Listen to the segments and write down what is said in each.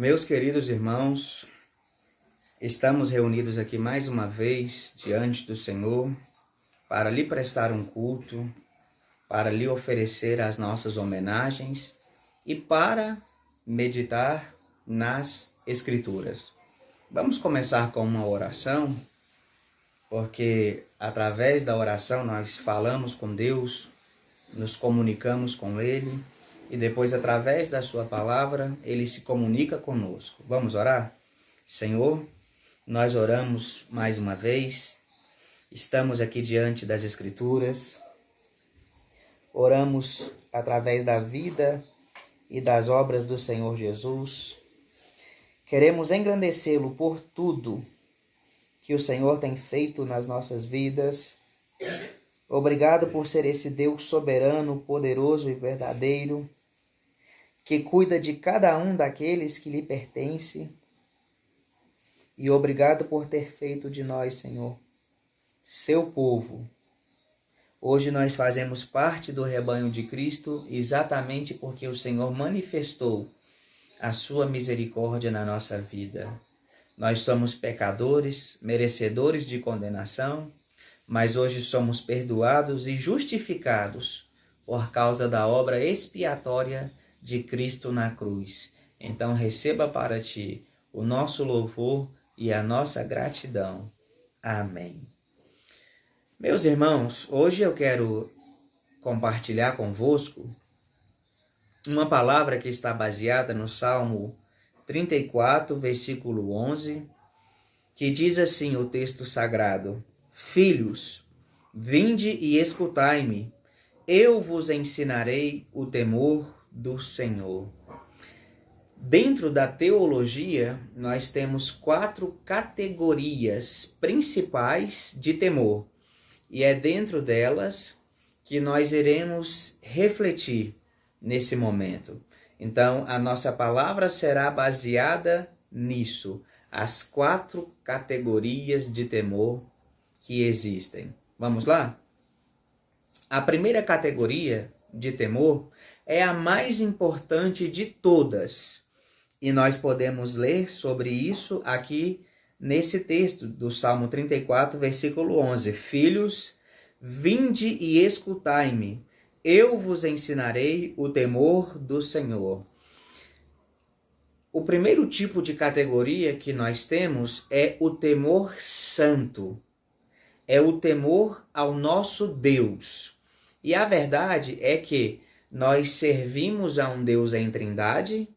Meus queridos irmãos, estamos reunidos aqui mais uma vez diante do Senhor para lhe prestar um culto, para lhe oferecer as nossas homenagens e para meditar nas Escrituras. Vamos começar com uma oração, porque através da oração nós falamos com Deus, nos comunicamos com Ele e depois, através da sua palavra, Ele se comunica conosco. Vamos orar? Senhor, nós oramos mais uma vez, estamos aqui diante das Escrituras, oramos através da vida e das obras do Senhor Jesus. Queremos engrandecê-lo por tudo que o Senhor tem feito nas nossas vidas. Obrigado por ser esse Deus soberano, poderoso e verdadeiro, que cuida de cada um daqueles que lhe pertence. E obrigado por ter feito de nós, Senhor, seu povo. Hoje nós fazemos parte do rebanho de Cristo exatamente porque o Senhor manifestou a sua misericórdia na nossa vida. Nós somos pecadores, merecedores de condenação, mas hoje somos perdoados e justificados por causa da obra expiatória de Cristo na cruz. Então receba para ti o nosso louvor e a nossa gratidão. Amém. Meus irmãos, hoje eu quero compartilhar convosco uma palavra que está baseada no Salmo 34, versículo 11, que diz assim o texto sagrado: Filhos, vinde e escutai-me, eu vos ensinarei o temor do Senhor. Dentro da teologia, nós temos 4 categorias principais de temor. E é dentro delas que nós iremos refletir nesse momento. Então, a nossa palavra será baseada nisso, as 4 categorias de temor que existem. Vamos lá? A primeira categoria de temor é a mais importante de todas. E nós podemos ler sobre isso aqui nesse texto do Salmo 34, versículo 11. Filhos, vinde e escutai-me, eu vos ensinarei o temor do Senhor. O primeiro tipo de categoria que nós temos é o temor santo. É o temor ao nosso Deus. E a verdade é que nós servimos a um Deus em trindade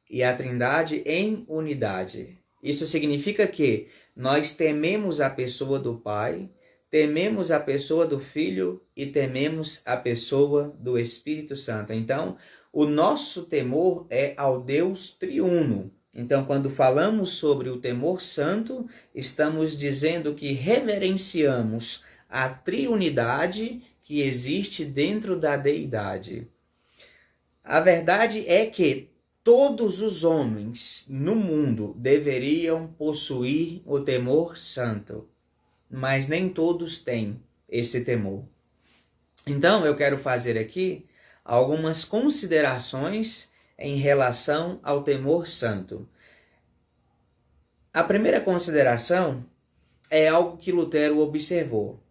e a trindade em unidade. Isso significa que nós tememos a pessoa do Pai, tememos a pessoa do Filho e tememos a pessoa do Espírito Santo. Então, o nosso temor é ao Deus triuno. Então, quando falamos sobre o temor santo, estamos dizendo que reverenciamos a triunidade que existe dentro da deidade. A verdade é que todos os homens no mundo deveriam possuir o temor santo, mas nem todos têm esse temor. Então, eu quero fazer aqui algumas considerações em relação ao temor santo. A primeira consideração é algo que Lutero observou.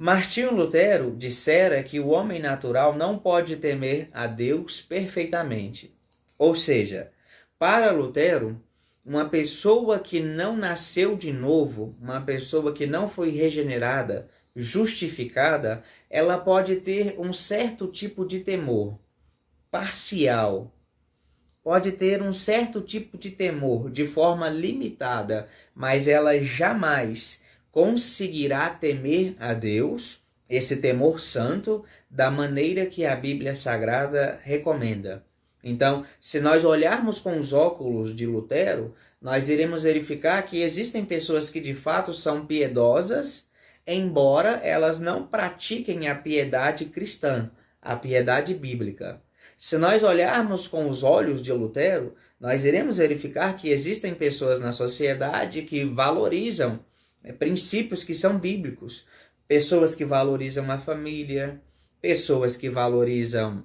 Martinho Lutero dissera que o homem natural não pode temer a Deus perfeitamente. Ou seja, para Lutero, uma pessoa que não nasceu de novo, uma pessoa que não foi regenerada, justificada, ela pode ter um certo tipo de temor parcial. Pode ter um certo tipo de temor de forma limitada, mas ela jamais conseguirá temer a Deus, esse temor santo, da maneira que a Bíblia Sagrada recomenda. Então, se nós olharmos com os óculos de Lutero, nós iremos verificar que existem pessoas que de fato são piedosas, embora elas não pratiquem a piedade cristã, a piedade bíblica. Se nós olharmos com os olhos de Lutero, nós iremos verificar que existem pessoas na sociedade que valorizam princípios que são bíblicos. Pessoas que valorizam a família, pessoas que valorizam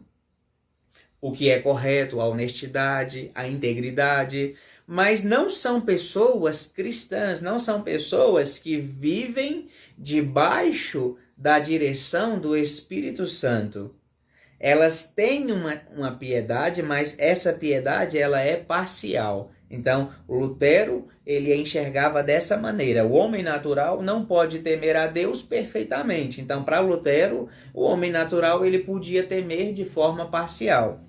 o que é correto, a honestidade, a integridade, mas não são pessoas cristãs, não são pessoas que vivem debaixo da direção do Espírito Santo. Elas têm uma piedade, mas essa piedade ela é parcial. Então, o Lutero, ele enxergava dessa maneira. O homem natural não pode temer a Deus perfeitamente. Então, para Lutero, o homem natural ele podia temer de forma parcial.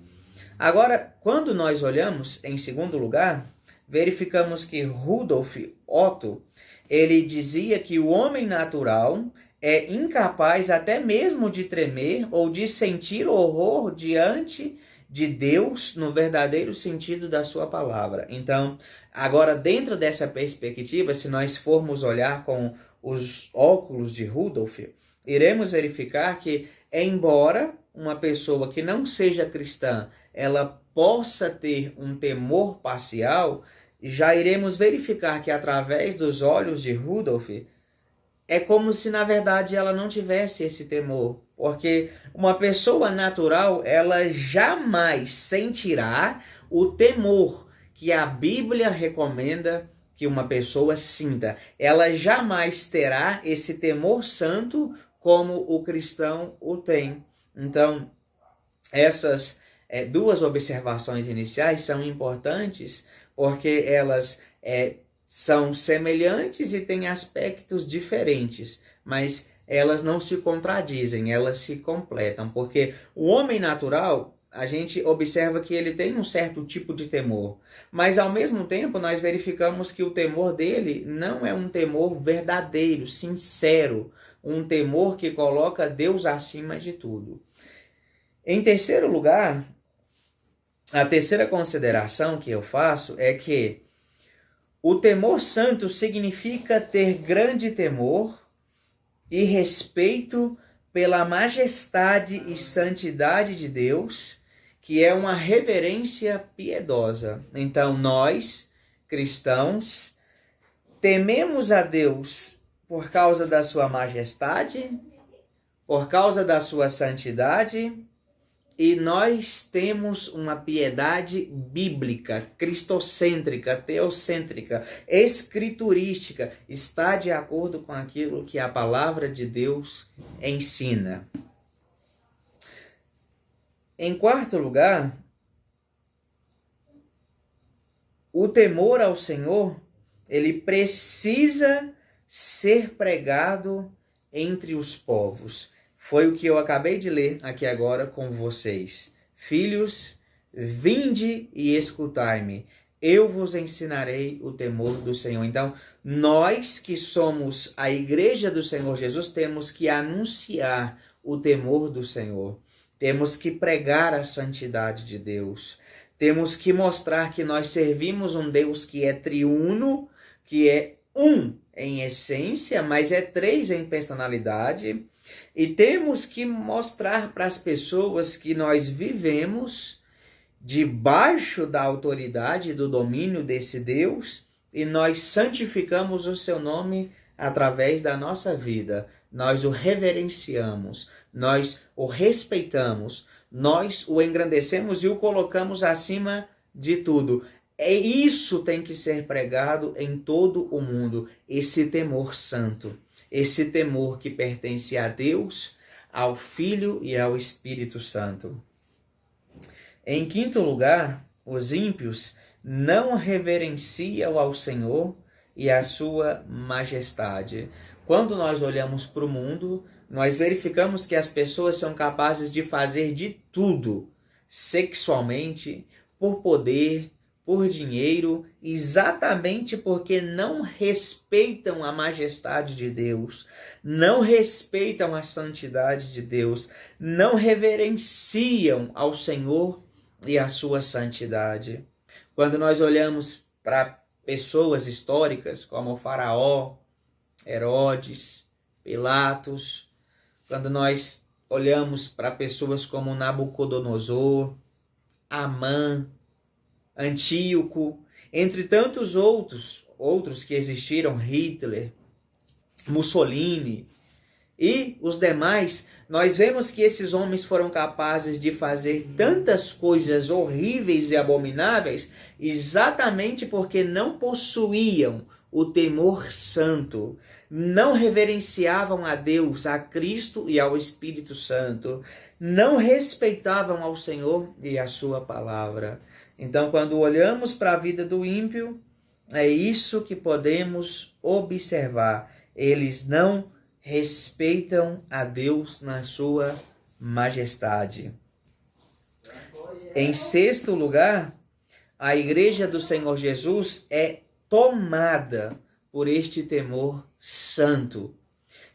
Agora, quando nós olhamos, em segundo lugar, verificamos que Rudolf Otto, ele dizia que o homem natural é incapaz até mesmo de tremer ou de sentir horror diante de Deus no verdadeiro sentido da sua palavra. Então, agora dentro dessa perspectiva, se nós formos olhar com os óculos de Rudolf, iremos verificar que, embora uma pessoa que não seja cristã, ela possa ter um temor parcial, já iremos verificar que através dos olhos de Rudolf, é como se na verdade ela não tivesse esse temor, porque uma pessoa natural, ela jamais sentirá o temor que a Bíblia recomenda que uma pessoa sinta. Ela jamais terá esse temor santo como o cristão o tem. Então, essas duas observações iniciais são importantes porque elas são semelhantes e têm aspectos diferentes, mas elas não se contradizem, elas se completam, porque o homem natural, a gente observa que ele tem um certo tipo de temor, mas ao mesmo tempo nós verificamos que o temor dele não é um temor verdadeiro, sincero, um temor que coloca Deus acima de tudo. Em terceiro lugar, a terceira consideração que eu faço é que o temor santo significa ter grande temor e respeito pela majestade e santidade de Deus, que é uma reverência piedosa. Então, nós, cristãos, tememos a Deus por causa da sua majestade, por causa da sua santidade, e nós temos uma piedade bíblica, cristocêntrica, teocêntrica, escriturística, está de acordo com aquilo que a palavra de Deus ensina. Em quarto lugar, o temor ao Senhor, ele precisa ser pregado entre os povos. Foi o que eu acabei de ler aqui agora com vocês. Filhos, vinde e escutai-me. Eu vos ensinarei o temor do Senhor. Então, nós que somos a igreja do Senhor Jesus, temos que anunciar o temor do Senhor. Temos que pregar a santidade de Deus. Temos que mostrar que nós servimos um Deus que é triuno, que é um em essência, mas é três em personalidade. E temos que mostrar para as pessoas que nós vivemos debaixo da autoridade e do domínio desse Deus e nós santificamos o seu nome através da nossa vida. Nós o reverenciamos, nós o respeitamos, nós o engrandecemos e o colocamos acima de tudo. Isso tem que ser pregado em todo o mundo, esse temor santo. Esse temor que pertence a Deus, ao Filho e ao Espírito Santo. Em quinto lugar, os ímpios não reverenciam ao Senhor e à sua majestade. Quando nós olhamos para o mundo, nós verificamos que as pessoas são capazes de fazer de tudo sexualmente, por poder, por dinheiro, exatamente porque não respeitam a majestade de Deus, não respeitam a santidade de Deus, não reverenciam ao Senhor e a sua santidade. Quando nós olhamos para pessoas históricas como o Faraó, Herodes, Pilatos, quando nós olhamos para pessoas como Nabucodonosor, Amã, Antíoco, entre tantos outros que existiram, Hitler, Mussolini, e os demais, nós vemos que esses homens foram capazes de fazer tantas coisas horríveis e abomináveis exatamente porque não possuíam o temor santo, não reverenciavam a Deus, a Cristo e ao Espírito Santo, não respeitavam ao Senhor e a sua palavra. Então, quando olhamos para a vida do ímpio, é isso que podemos observar. Eles não respeitam a Deus na sua majestade. Em sexto lugar, a igreja do Senhor Jesus é tomada por este temor santo.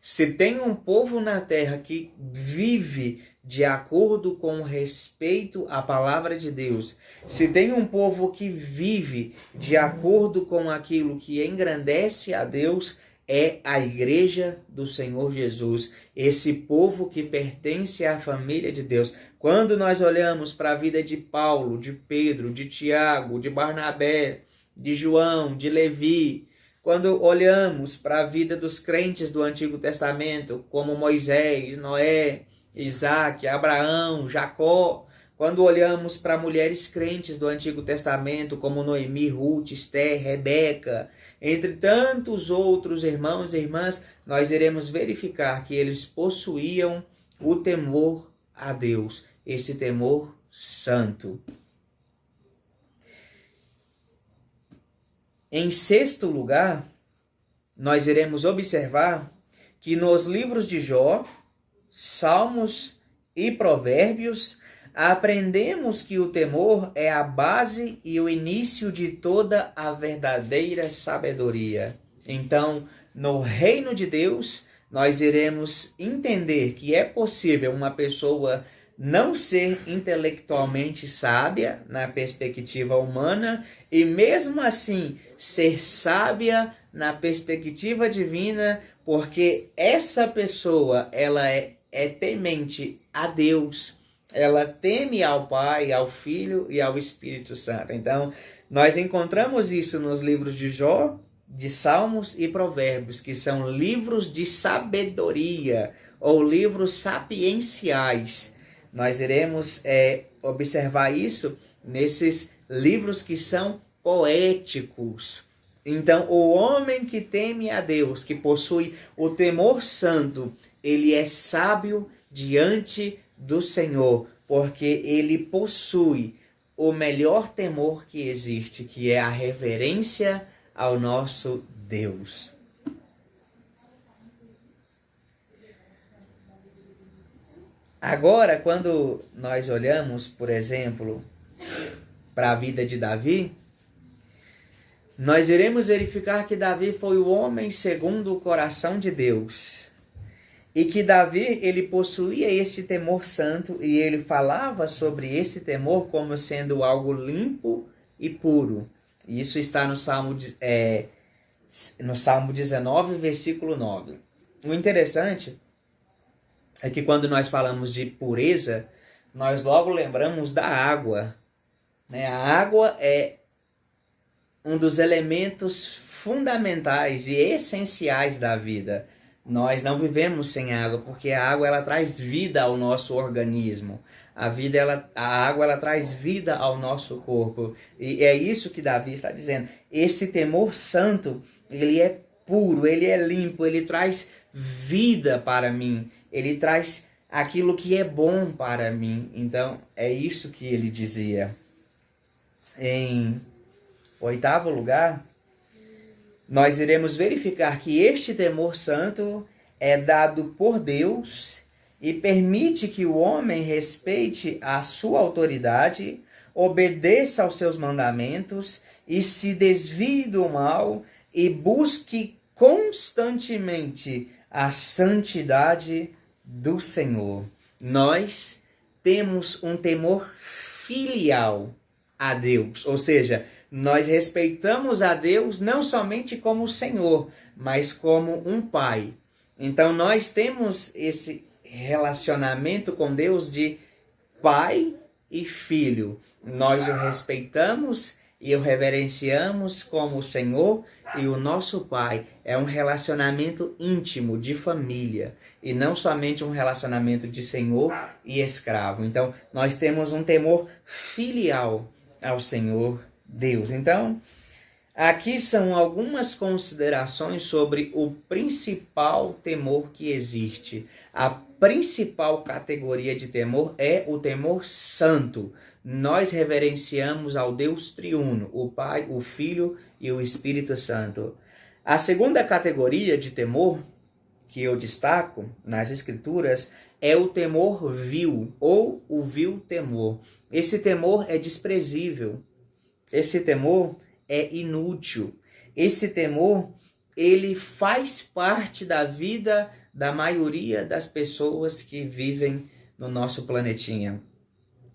Se tem um povo na terra que vive de acordo com o respeito à palavra de Deus, se tem um povo que vive de acordo com aquilo que engrandece a Deus, é a igreja do Senhor Jesus, esse povo que pertence à família de Deus. Quando nós olhamos para a vida de Paulo, de Pedro, de Tiago, de Barnabé, de João, de Levi, quando olhamos para a vida dos crentes do Antigo Testamento, como Moisés, Noé, Isaac, Abraão, Jacó, quando olhamos para mulheres crentes do Antigo Testamento, como Noemi, Ruth, Esther, Rebeca, entre tantos outros irmãos e irmãs, nós iremos verificar que eles possuíam o temor a Deus, esse temor santo. Em sexto lugar, nós iremos observar que nos livros de Jó, Salmos e Provérbios, aprendemos que o temor é a base e o início de toda a verdadeira sabedoria. Então, no reino de Deus, nós iremos entender que é possível uma pessoa não ser intelectualmente sábia na perspectiva humana e mesmo assim ser sábia na perspectiva divina, porque essa pessoa ela é temente a Deus, ela teme ao Pai, ao Filho e ao Espírito Santo. Então, nós encontramos isso nos livros de Jó, de Salmos e Provérbios, que são livros de sabedoria ou livros sapienciais. Nós iremos observar isso nesses livros que são poéticos. Então, o homem que teme a Deus, que possui o temor santo, ele é sábio diante do Senhor, porque ele possui o melhor temor que existe, que é a reverência ao nosso Deus. Agora, quando nós olhamos, por exemplo, para a vida de Davi, nós iremos verificar que Davi foi o homem segundo o coração de Deus. E que Davi, ele possuía esse temor santo e ele falava sobre esse temor como sendo algo limpo e puro. E isso está no Salmo 19, versículo 9. O interessante é que quando nós falamos de pureza, nós logo lembramos da água. A água é um dos elementos fundamentais e essenciais da vida. Nós não vivemos sem água, porque a água ela traz vida ao nosso organismo. A água ela traz vida ao nosso corpo. E é isso que Davi está dizendo. Esse temor santo, ele é puro, ele é limpo, ele traz vida para mim. Ele traz aquilo que é bom para mim. Então, é isso que ele dizia. Em oitavo lugar, nós iremos verificar que este temor santo é dado por Deus e permite que o homem respeite a sua autoridade, obedeça aos seus mandamentos e se desvie do mal e busque constantemente a santidade do Senhor. Nós temos um temor filial a Deus, ou seja, nós respeitamos a Deus não somente como Senhor, mas como um Pai. Então nós temos esse relacionamento com Deus de Pai e Filho. Nós o respeitamos e o reverenciamos como Senhor e o nosso Pai é um relacionamento íntimo de família e não somente um relacionamento de senhor e escravo. Então, nós temos um temor filial ao Senhor Deus. Então, aqui são algumas considerações sobre o principal temor que existe. A principal categoria de temor é o temor santo. Nós reverenciamos ao Deus triuno, o Pai, o Filho e o Espírito Santo. A segunda categoria de temor que eu destaco nas Escrituras é o temor vil ou o vil temor. Esse temor é desprezível. Esse temor é inútil. Esse temor, ele faz parte da vida da maioria das pessoas que vivem no nosso planetinha.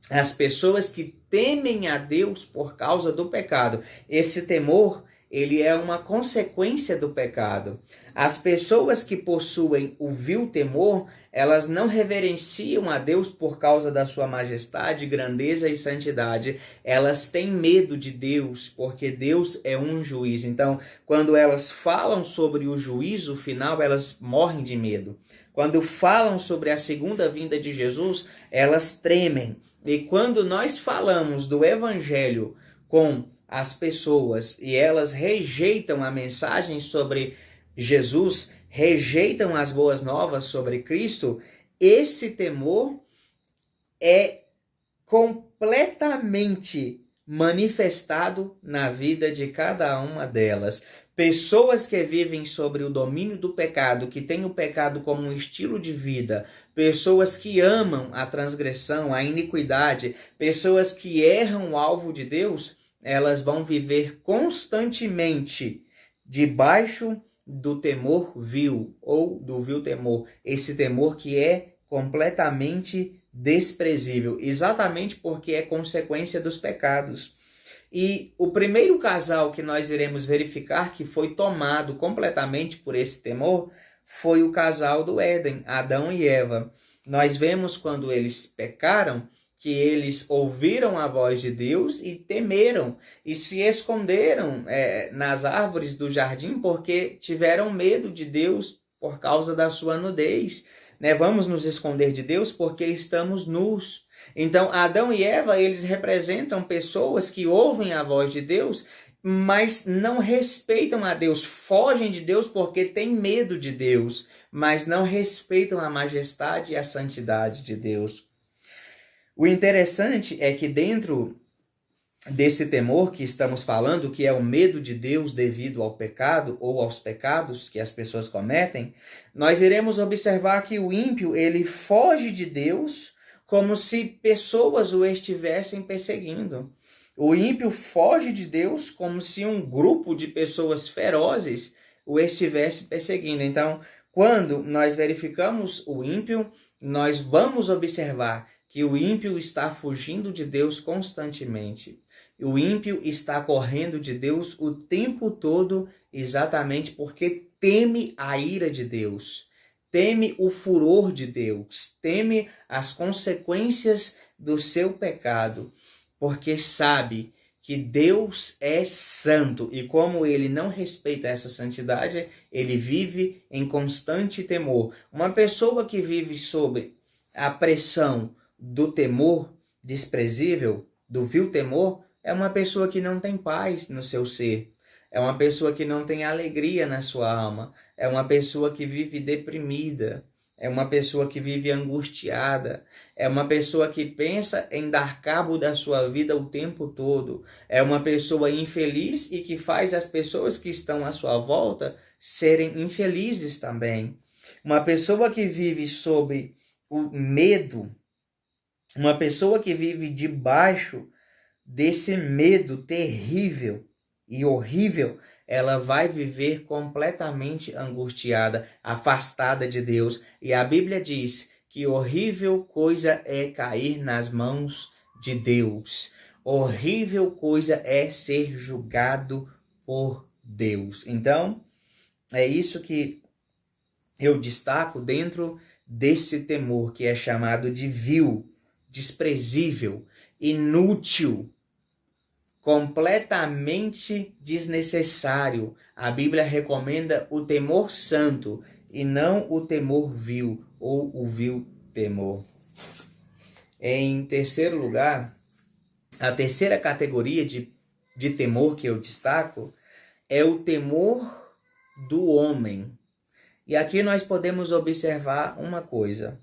As pessoas que temem a Deus por causa do pecado. Esse temor, ele é uma consequência do pecado. As pessoas que possuem o vil temor, elas não reverenciam a Deus por causa da sua majestade, grandeza e santidade. Elas têm medo de Deus, porque Deus é um juiz. Então, quando elas falam sobre o juízo final, elas morrem de medo. Quando falam sobre a segunda vinda de Jesus, elas tremem. E quando nós falamos do evangelho com as pessoas e elas rejeitam a mensagem sobre Jesus, rejeitam as boas novas sobre Cristo, esse temor é completamente manifestado na vida de cada uma delas. Pessoas que vivem sobre o domínio do pecado, que têm o pecado como um estilo de vida, pessoas que amam a transgressão, a iniquidade, pessoas que erram o alvo de Deus, elas vão viver constantemente debaixo do temor vil ou do vil temor. Esse temor que é completamente desprezível, exatamente porque é consequência dos pecados. E o primeiro casal que nós iremos verificar que foi tomado completamente por esse temor foi o casal do Éden, Adão e Eva. Nós vemos quando eles pecaram que eles ouviram a voz de Deus e temeram e se esconderam nas árvores do jardim porque tiveram medo de Deus por causa da sua nudez. Vamos nos esconder de Deus porque estamos nus. Então, Adão e Eva, eles representam pessoas que ouvem a voz de Deus, mas não respeitam a Deus, fogem de Deus porque têm medo de Deus, mas não respeitam a majestade e a santidade de Deus. O interessante é que dentro desse temor que estamos falando, que é o medo de Deus devido ao pecado ou aos pecados que as pessoas cometem, nós iremos observar que o ímpio, ele foge de Deus como se pessoas o estivessem perseguindo. O ímpio foge de Deus como se um grupo de pessoas ferozes o estivesse perseguindo. Então, quando nós verificamos o ímpio, nós vamos observar que o ímpio está fugindo de Deus constantemente. O ímpio está correndo de Deus o tempo todo, exatamente porque teme a ira de Deus, teme o furor de Deus, teme as consequências do seu pecado, porque sabe que Deus é santo e como ele não respeita essa santidade, ele vive em constante temor. Uma pessoa que vive sob a pressão do temor desprezível, do vil temor, é uma pessoa que não tem paz no seu ser. É uma pessoa que não tem alegria na sua alma. É uma pessoa que vive deprimida. É uma pessoa que vive angustiada. É uma pessoa que pensa em dar cabo da sua vida o tempo todo. É uma pessoa infeliz e que faz as pessoas que estão à sua volta serem infelizes também. Uma pessoa que vive sob o medo, uma pessoa que vive debaixo desse medo terrível e horrível, ela vai viver completamente angustiada, afastada de Deus. E a Bíblia diz que horrível coisa é cair nas mãos de Deus. Horrível coisa é ser julgado por Deus. Então, é isso que eu destaco dentro desse temor que é chamado de vil, desprezível, inútil, completamente desnecessário. A Bíblia recomenda o temor santo e não o temor vil ou o vil temor. Em terceiro lugar, a terceira categoria de temor que eu destaco é o temor do homem. E aqui nós podemos observar uma coisa.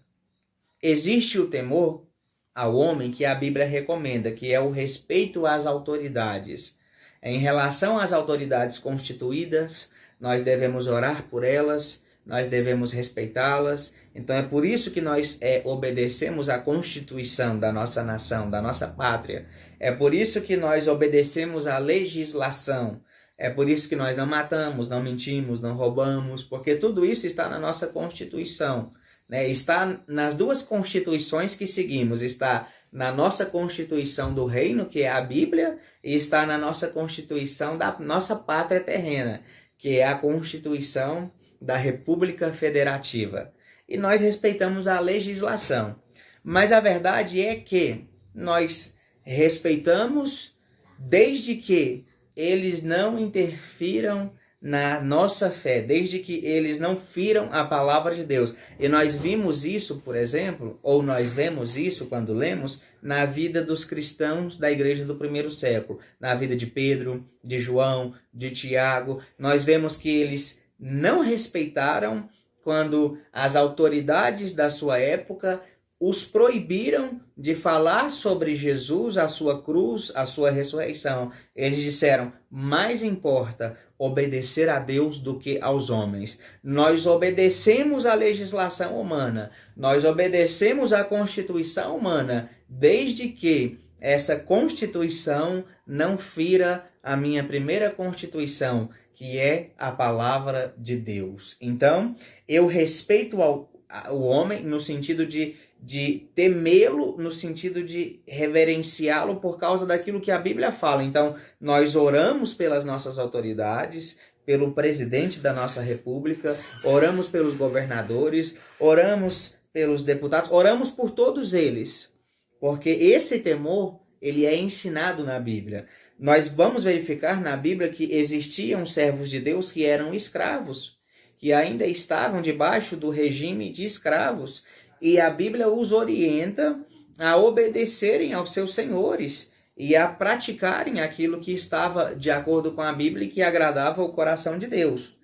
Existe o temor ao homem que a Bíblia recomenda, que é o respeito às autoridades. Em relação às autoridades constituídas, nós devemos orar por elas, nós devemos respeitá-las. Então é por isso que nós obedecemos à Constituição da nossa nação, da nossa pátria. É por isso que nós obedecemos à legislação. É por isso que nós não matamos, não mentimos, não roubamos, porque tudo isso está na nossa Constituição. Está nas duas constituições que seguimos, está na nossa Constituição do Reino, que é a Bíblia, e está na nossa Constituição da nossa pátria terrena, que é a Constituição da República Federativa. E nós respeitamos a legislação. Mas a verdade é que nós respeitamos desde que eles não interfiram na nossa fé, desde que eles não firam a palavra de Deus. E nós vimos isso, por exemplo, ou nós vemos isso quando lemos, na vida dos cristãos da igreja do primeiro século, na vida de Pedro, de João, de Tiago. Nós vemos que eles não respeitaram quando as autoridades da sua época os proibiram de falar sobre Jesus, a sua cruz, a sua ressurreição. Eles disseram, mais importa obedecer a Deus do que aos homens. Nós obedecemos à legislação humana, nós obedecemos à Constituição humana, desde que essa Constituição não fira a minha primeira Constituição, que é a palavra de Deus. Então, eu respeito o homem no sentido de temê-lo, no sentido de reverenciá-lo por causa daquilo que a Bíblia fala. Então, nós oramos pelas nossas autoridades, pelo presidente da nossa república, oramos pelos governadores, oramos pelos deputados, oramos por todos eles, porque esse temor, ele é ensinado na Bíblia. Nós vamos verificar na Bíblia que existiam servos de Deus que eram escravos, que ainda estavam debaixo do regime de escravos, e a Bíblia os orienta a obedecerem aos seus senhores e a praticarem aquilo que estava de acordo com a Bíblia e que agradava o coração de Deus.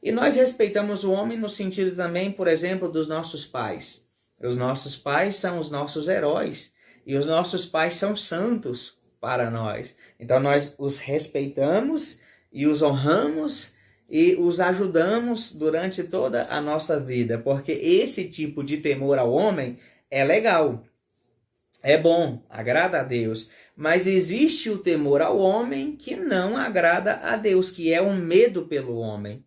E nós respeitamos o homem no sentido também, por exemplo, dos nossos pais. Os nossos pais são os nossos heróis e os nossos pais são santos para nós. Então nós os respeitamos e os honramos e os ajudamos durante toda a nossa vida, porque esse tipo de temor ao homem é legal, é bom, agrada a Deus, mas existe o temor ao homem que não agrada a Deus, que é o medo pelo homem,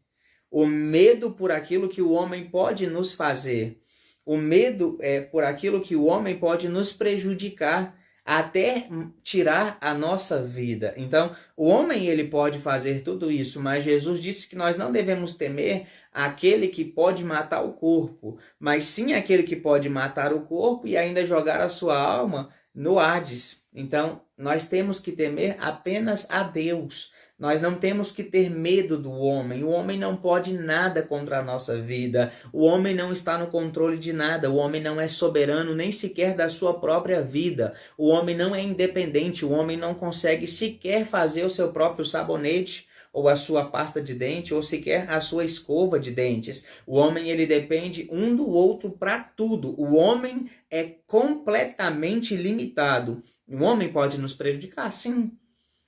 o medo por aquilo que o homem pode nos fazer, o medo é por aquilo que o homem pode nos prejudicar, até tirar a nossa vida. Então, o homem ele pode fazer tudo isso, mas Jesus disse que nós não devemos temer aquele que pode matar o corpo, mas sim aquele que pode matar o corpo e ainda jogar a sua alma no Hades. Então, nós temos que temer apenas a Deus. Nós não temos que ter medo do homem. O homem não pode nada contra a nossa vida. O homem não está no controle de nada. O homem não é soberano nem sequer da sua própria vida. O homem não é independente. O homem não consegue sequer fazer o seu próprio sabonete ou a sua pasta de dente ou sequer a sua escova de dentes. O homem ele depende um do outro para tudo. O homem é completamente limitado. O homem pode nos prejudicar? Sim.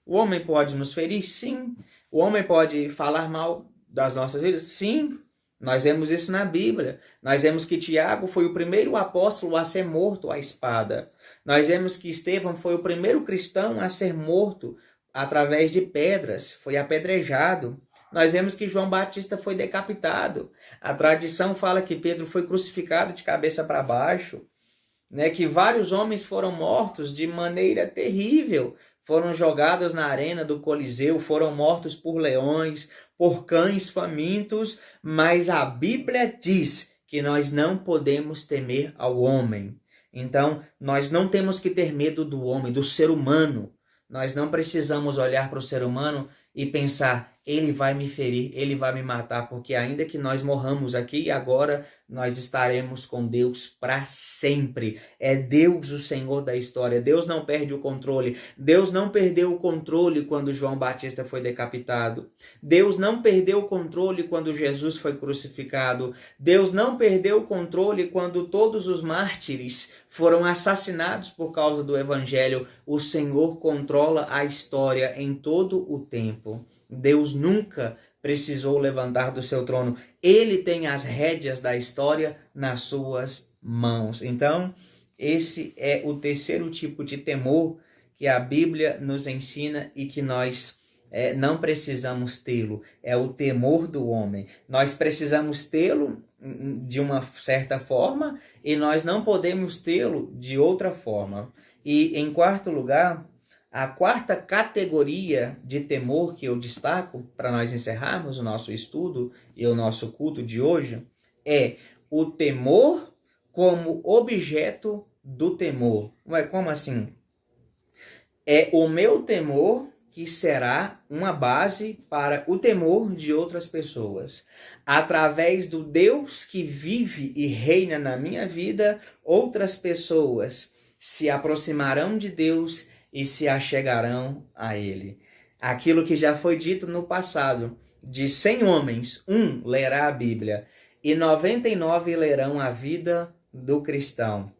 O homem pode nos ferir? Sim. O homem pode falar mal das nossas vidas? Sim. Nós vemos isso na Bíblia. Nós vemos que Tiago foi o primeiro apóstolo a ser morto à espada. Nós vemos que Estevão foi o primeiro cristão a ser morto através de pedras. Foi apedrejado. Nós vemos que João Batista foi decapitado. A tradição fala que Pedro foi crucificado de cabeça para baixo. Que vários homens foram mortos de maneira terrível. Foram jogados na arena do Coliseu, foram mortos por leões, por cães famintos, mas a Bíblia diz que nós não podemos temer ao homem. Então, nós não temos que ter medo do homem, do ser humano. nós não precisamos olhar para o ser humano e pensar, ele vai me ferir, ele vai me matar, porque ainda que nós morramos aqui e agora, nós estaremos com Deus para sempre. É Deus o Senhor da história. Deus não perde o controle. Deus não perdeu o controle quando João Batista foi decapitado. Deus não perdeu o controle quando Jesus foi crucificado. Deus não perdeu o controle quando todos os mártires foram assassinados por causa do Evangelho. O Senhor controla a história em todo o tempo. Deus nunca precisou levantar do seu trono. Ele tem as rédeas da história nas suas mãos. Então, esse é o terceiro tipo de temor que a Bíblia nos ensina e que nós não precisamos tê-lo. É o temor do homem. Nós precisamos tê-lo de uma certa forma e nós não podemos tê-lo de outra forma. E, em quarto lugar, a quarta categoria de temor que eu destaco para nós encerrarmos o nosso estudo e o nosso culto de hoje é o temor como objeto do temor. Ué, como assim? É o meu temor que será uma base para o temor de outras pessoas. Através do Deus que vive e reina na minha vida, outras pessoas se aproximarão de Deus e se achegarão a Ele. Aquilo que já foi dito no passado, de 100 homens, um lerá a Bíblia e 99 lerão a vida do cristão.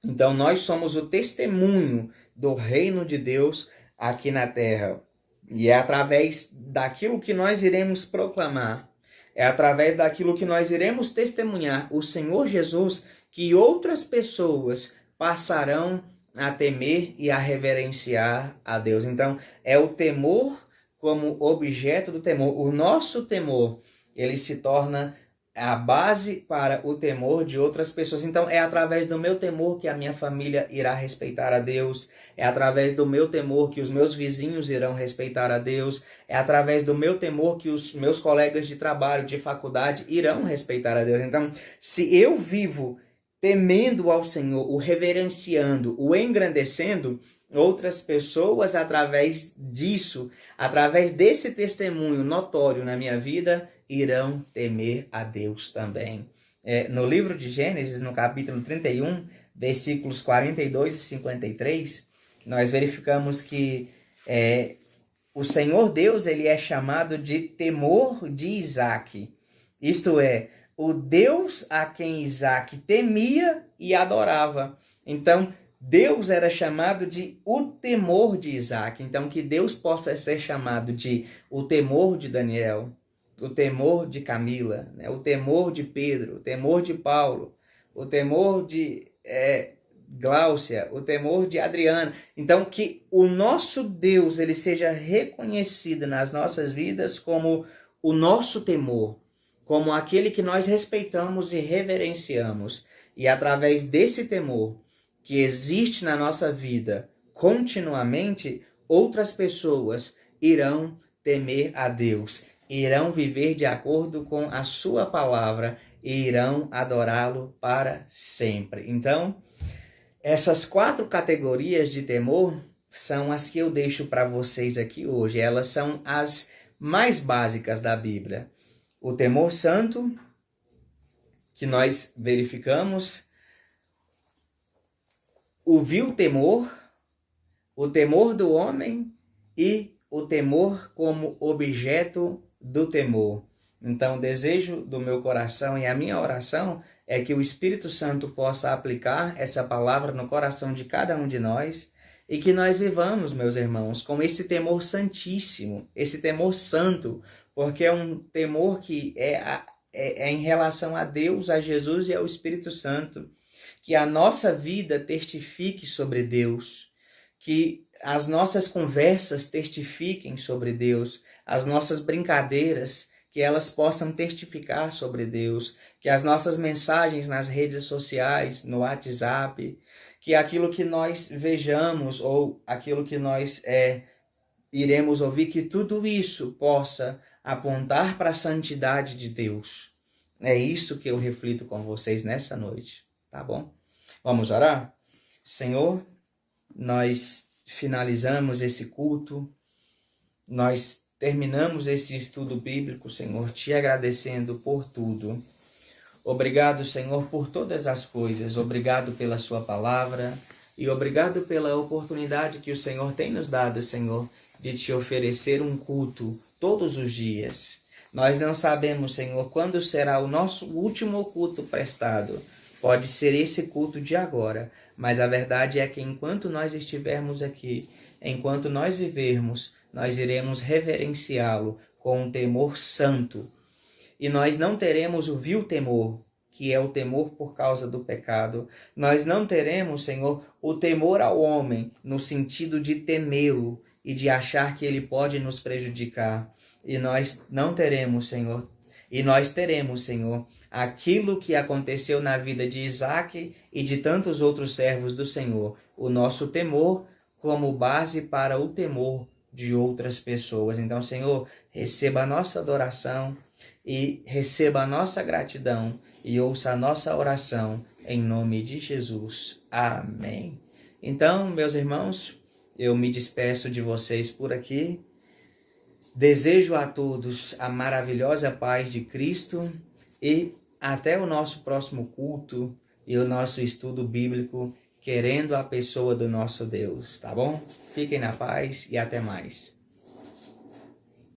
Então nós somos o testemunho do reino de Deus aqui na terra. E é através daquilo que nós iremos proclamar, é através daquilo que nós iremos testemunhar o Senhor Jesus que outras pessoas passarão a temer e a reverenciar a Deus. Então, é o temor como objeto do temor. O nosso temor, ele se torna a base para o temor de outras pessoas. Então, é através do meu temor que a minha família irá respeitar a Deus. É através do meu temor que os meus vizinhos irão respeitar a Deus. É através do meu temor que os meus colegas de trabalho, de faculdade, irão respeitar a Deus. Então, se eu vivo temendo ao Senhor, o reverenciando, o engrandecendo, outras pessoas, através disso, através desse testemunho notório na minha vida, irão temer a Deus também. No livro de Gênesis, no capítulo 31, versículos 42 e 53, nós verificamos que o Senhor Deus, ele é chamado de temor de Isaac. Isto é, o Deus a quem Isaac temia e adorava. Então, Deus era chamado de o temor de Isaac. Então, que Deus possa ser chamado de o temor de Daniel, o temor de Camila, né? O temor de Pedro, o temor de Paulo, o temor de Gláucia, o temor de Adriana. Então, que o nosso Deus ele seja reconhecido nas nossas vidas como o nosso temor, como aquele que nós respeitamos e reverenciamos. E através desse temor que existe na nossa vida continuamente, outras pessoas irão temer a Deus, irão viver de acordo com a sua palavra e irão adorá-lo para sempre. Então, essas 4 categorias de temor são as que eu deixo para vocês aqui hoje. Elas são as mais básicas da Bíblia. O temor santo, que nós verificamos, o vil temor, o temor do homem e o temor como objeto do temor. Então, o desejo do meu coração e a minha oração é que o Espírito Santo possa aplicar essa palavra no coração de cada um de nós e que nós vivamos, meus irmãos, com esse temor santíssimo, esse temor santo, porque é um temor que é em relação a Deus, a Jesus e ao Espírito Santo. Que a nossa vida testifique sobre Deus, que as nossas conversas testifiquem sobre Deus, as nossas brincadeiras, que elas possam testificar sobre Deus, que as nossas mensagens nas redes sociais, no WhatsApp, que aquilo que nós vejamos ou aquilo que nós iremos ouvir, que tudo isso possa apontar para a santidade de Deus. É isso que eu reflito com vocês nessa noite, tá bom? Vamos orar? Senhor, nós finalizamos esse culto, nós terminamos esse estudo bíblico, Senhor, te agradecendo por tudo. Obrigado, Senhor, por todas as coisas. Obrigado pela sua palavra e obrigado pela oportunidade que o Senhor tem nos dado, Senhor, de te oferecer um culto todos os dias. Nós não sabemos, Senhor, quando será o nosso último culto prestado. Pode ser esse culto de agora, mas a verdade é que enquanto nós estivermos aqui, enquanto nós vivermos, nós iremos reverenciá-lo com um temor santo. E nós não teremos o vil temor, que é o temor por causa do pecado. Nós não teremos, Senhor, o temor ao homem, no sentido de temê-lo e de achar que ele pode nos prejudicar. E nós não teremos, Senhor, e nós teremos, Senhor, aquilo que aconteceu na vida de Isaac e de tantos outros servos do Senhor, o nosso temor como base para o temor de outras pessoas. Então, Senhor, receba a nossa adoração e receba a nossa gratidão e ouça a nossa oração em nome de Jesus. Amém. Então, meus irmãos, eu me despeço de vocês por aqui. Desejo a todos a maravilhosa paz de Cristo e até o nosso próximo culto e o nosso estudo bíblico, querendo a pessoa do nosso Deus, tá bom? Fiquem na paz e até mais.